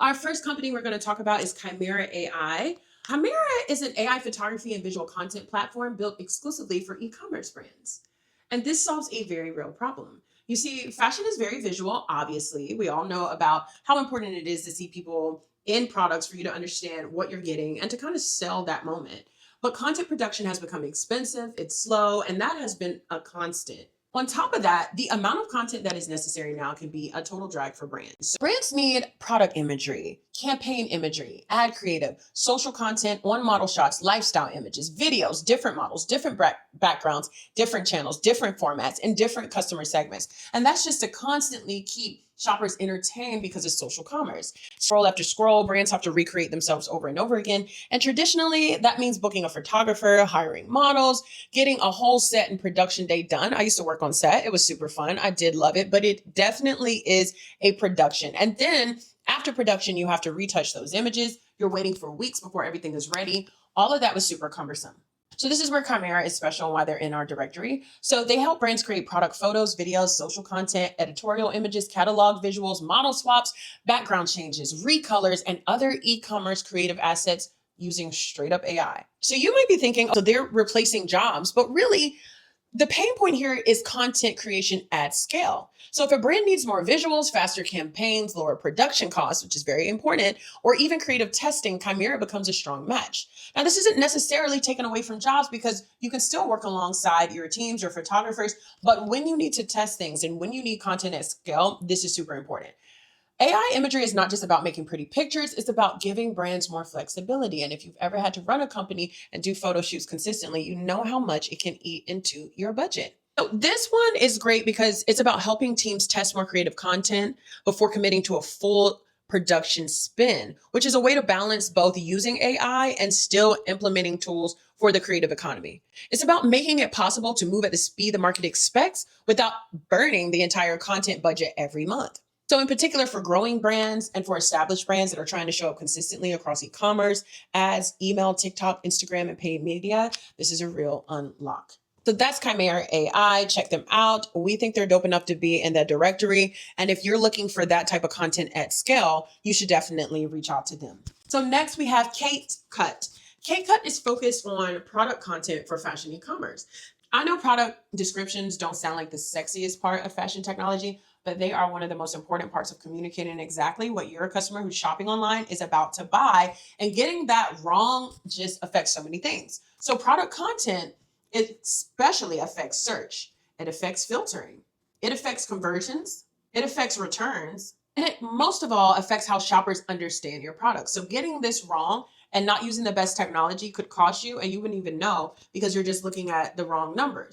Our first company we're going to talk about is Caimera AI. Caimera is an AI photography and visual content platform built exclusively for e commerce brands. And this solves a very real problem. You see, fashion is very visual, obviously. We all know about how important it is to see people in products for you to understand what you're getting and to kind of sell that moment. But content production has become expensive, it's slow, and that has been a constant. On top of that, the amount of content that is necessary now can be a total drag for brands. So brands need product imagery, campaign imagery, ad creative, social content, on model shots, lifestyle images, videos, different models, different backgrounds, different channels, different formats, and different customer segments. And that's just to constantly keep shoppers entertained because it's social commerce. Scroll after scroll, brands have to recreate themselves over and over again. And traditionally, that means booking a photographer, hiring models, getting a whole set and production day done. I used to work on set. It was super fun. I did love it, but it definitely is a production. And then after production, you have to retouch those images. You're waiting for weeks before everything is ready. All of that was super cumbersome. So this is where Caimera is special and why they're in our directory. So they help brands create product photos, videos, social content, editorial images, catalog visuals, model swaps, background changes, recolors, and other e-commerce creative assets using straight up AI. So you might be thinking, oh, so they're replacing jobs, but really the pain point here is content creation at scale. So if a brand needs more visuals, faster campaigns, lower production costs, which is very important, or even creative testing, Caimera becomes a strong match. Now, this isn't necessarily taken away from jobs because you can still work alongside your teams, your photographers, but when you need to test things and when you need content at scale, this is super important. AI imagery is not just about making pretty pictures, it's about giving brands more flexibility. And if you've ever had to run a company and do photo shoots consistently, you know how much it can eat into your budget. So this one is great because it's about helping teams test more creative content before committing to a full production spin, which is a way to balance both using AI and still implementing tools for the creative economy. It's about making it possible to move at the speed the market expects without burning the entire content budget every month. So, in particular, for growing brands and for established brands that are trying to show up consistently across e commerce, ads, email, TikTok, Instagram, and paid media, this is a real unlock. So that's Caimera AI. Check them out. We think they're dope enough to be in that directory. And if you're looking for that type of content at scale, you should definitely reach out to them. So next we have Kate Cut. Kate Cut is focused on product content for fashion e-commerce. I know product descriptions don't sound like the sexiest part of fashion technology, but they are one of the most important parts of communicating exactly what your customer who's shopping online is about to buy. And getting that wrong just affects so many things. So product content, it especially affects search. It affects filtering. It affects conversions. It affects returns. And it most of all affects how shoppers understand your product. So getting this wrong and not using the best technology could cost you, and you wouldn't even know because you're just looking at the wrong numbers.